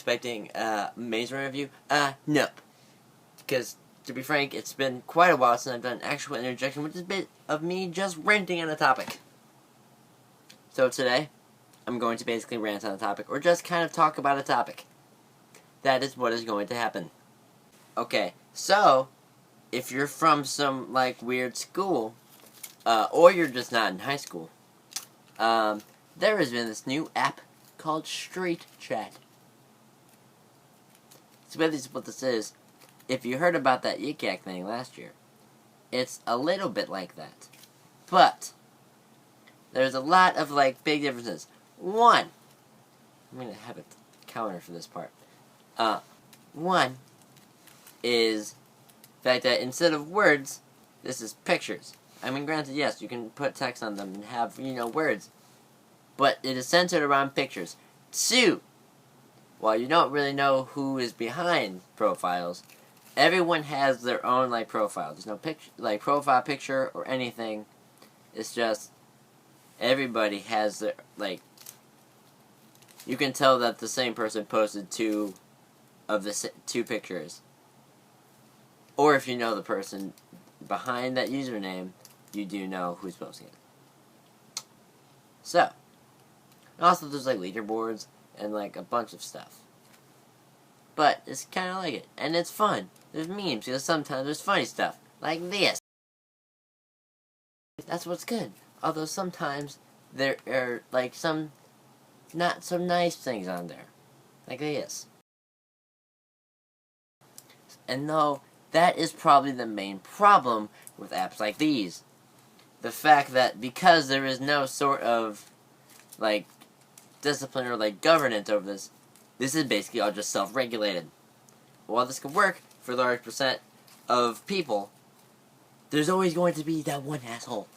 Expecting a amazing review? Nope. Because, to be frank, it's been quite a while since I've done an actual interjection, which is a bit of me just ranting on a topic. So today, I'm going to basically rant on a topic, or just kind of talk about a topic. That is what is going to happen. Okay, so, if you're from some, weird school, or you're just not in high school, there has been this new app called StreetChat. So basically what this is, if you heard about that Yik Yak thing last year, it's a little bit like that. But, there's a lot of, big differences. One, I'm going to have a counter for this part. One is the fact that instead of words, this is pictures. I mean, granted, yes, you can put text on them and have, words. But it is centered around pictures. Two, while you don't really know who is behind profiles, everyone has their own, profile. There's no picture, profile picture or anything. It's just, everybody has their, you can tell that the same person posted two of the two pictures. Or if you know the person behind that username, you do know who's posting it. So, and also there's, leaderboards and, a bunch of stuff. But it's kind of like it. And it's fun. There's memes, because sometimes there's funny stuff. Like this. That's what's good. Although sometimes there are, some not so nice things on there. Like this. And though, that is probably the main problem with apps like these. The fact that because there is no sort of, discipline or, governance over this, this is basically all just self-regulated. While this could work for a large percent of people, there's always going to be that one asshole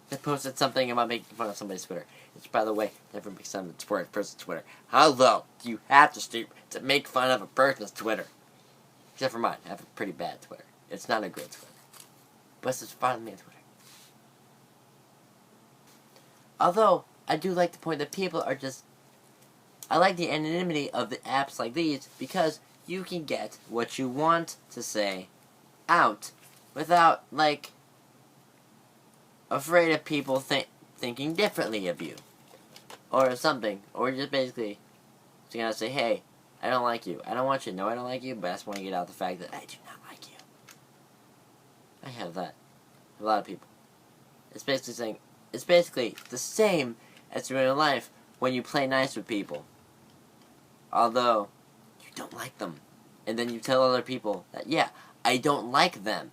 that posted something about making fun of somebody's Twitter. Which, by the way, never makes fun of a person's Twitter. How low do you have to stoop to make fun of a person's Twitter? Except for mine. I have a pretty bad Twitter. It's not a good Twitter. But it's just fun me on Twitter. Although, I do like the point that people are just... I like the anonymity of the apps like these because you can get what you want to say out without, afraid of people thinking differently of you. Or something. Or just basically, just gonna say, hey, I don't like you. I don't want you to know I don't like you, but I just want to get out the fact that I do not like you. I have that. A lot of people. It's basically saying, it's basically the same as in real life when you play nice with people. Although, you don't like them. And then you tell other people that, yeah, I don't like them.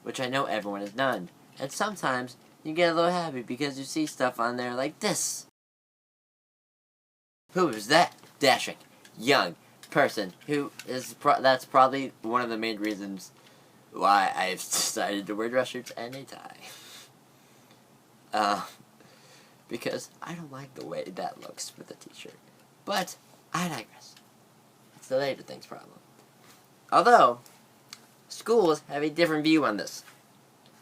Which I know everyone has done. And sometimes, you get a little happy because you see stuff on there like this. Who is that dashing, young person who is that's probably one of the main reasons why I've decided to wear dress shirts and a tie. Because I don't like the way that looks with a t-shirt. But, I digress. It's the later things problem. Although, schools have a different view on this.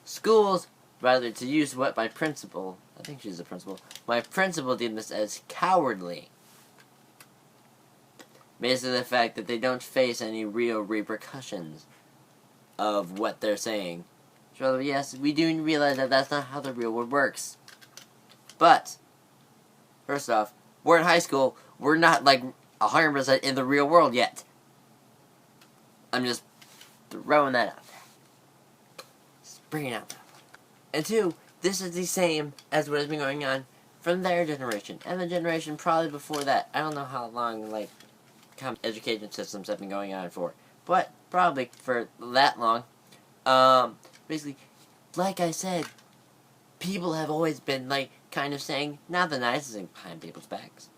Schools, rather to use what my principal, I think she's the principal, my principal deemed this as cowardly. Basically the fact that they don't face any real repercussions of what they're saying. So yes, we do realize that that's not how the real world works. But, first off, we're in high school, we're not 100% in the real world yet. I'm just throwing that out there. Just bringing it out there. And two, this is the same as what has been going on from their generation. And the generation probably before that. I don't know how long, education systems have been going on for. But, probably for that long. Basically, like I said, people have always been, kind of saying, not the nicest thing behind people's backs.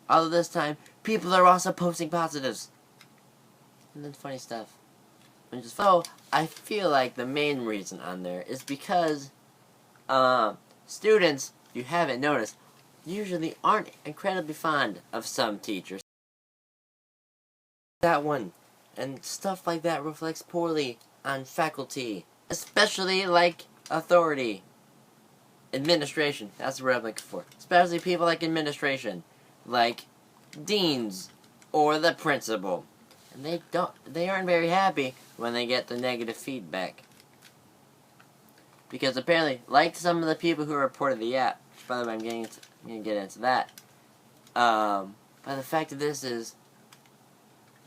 Although this time, people are also posting positives. And then funny stuff. So, I feel like the main reason on there is because, students, if you haven't noticed, usually aren't incredibly fond of some teachers. That one. And stuff like that reflects poorly on faculty. Especially, authority. Administration. That's what I'm looking for. Especially people like administration. deans or the principal. And they aren't very happy when they get the negative feedback. Because apparently, like some of the people who reported the app, which by the way, I'm going to get into that. But the fact of this is,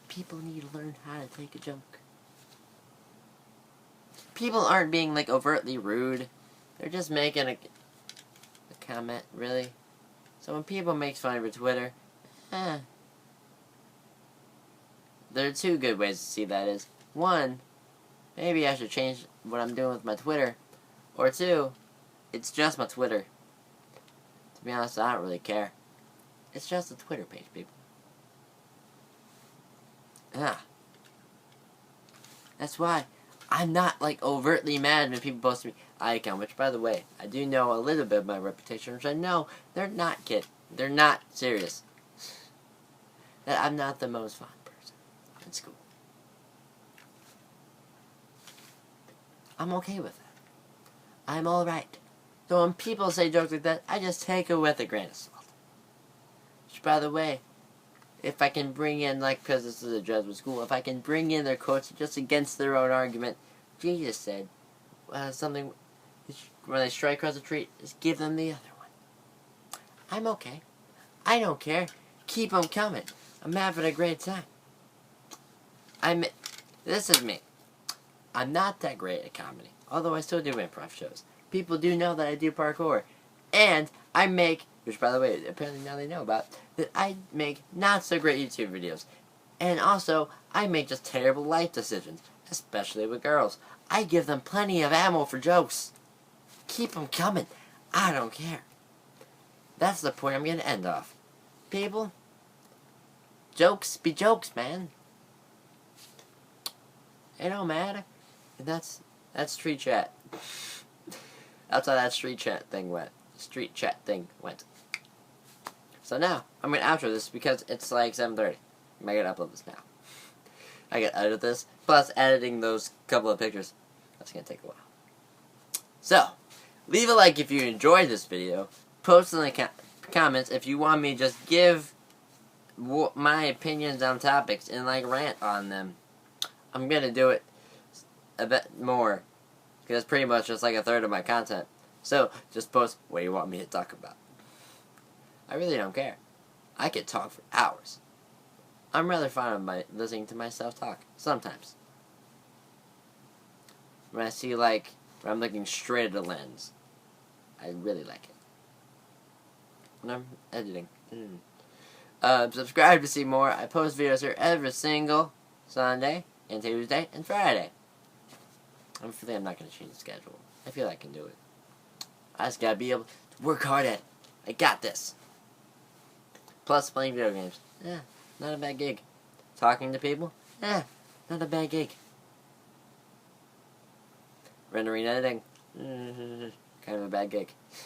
people need to learn how to take a joke. People aren't being, like, overtly rude. They're just making a comment, really. So when people make fun of your Twitter, there are two good ways to see that is, one, maybe I should change what I'm doing with my Twitter. Or two, it's just my Twitter. To be honest, I don't really care. It's just a Twitter page, people. That's why I'm not, like, overtly mad when people post me icon, which, by the way, I do know a little bit of my reputation, which I know they're not kidding. They're not serious. That I'm not the most fun person in school. I'm okay with that. I'm alright. So when people say jokes like that, I just take it with a grain of salt. Which, by the way, if I can bring in, like, because this is a Jesuit school, if I can bring in their quotes just against their own argument, Jesus said, something, when they strike across a tree, just give them the other one. I'm okay. I don't care. Keep them coming. I'm having a great time. This is me. I'm not that great at comedy, although I still do improv shows. People do know that I do parkour. And I make, which by the way, apparently now they know about, that I make not so great YouTube videos. And also, I make just terrible life decisions, especially with girls. I give them plenty of ammo for jokes. Keep them coming. I don't care. That's the point I'm going to end off. People, jokes be jokes, man. It don't matter. And that's StreetChat. That's how that StreetChat thing went. So now, I'm going to outro this because it's like 7:30. I'm going to upload this now. I gotta edit this, plus editing those couple of pictures. That's going to take a while. So, leave a like if you enjoyed this video. Post in the comments if you want me to just give my opinions on topics and like rant on them. I'm going to do it a bit more, because it's pretty much just like a third of my content. So, just post what you want me to talk about. I really don't care. I could talk for hours. I'm rather fond of listening to myself talk, sometimes. When I see, like, when I'm looking straight at a lens, I really like it. When I'm editing. Subscribe to see more. I post videos here every single Sunday, and Tuesday, and Friday. I'm not going to change the schedule. I feel I can do it. I just gotta be able to work hard at it. I got this. Plus playing video games. Not a bad gig. Talking to people. Not a bad gig. Rendering, editing. Kind of a bad gig.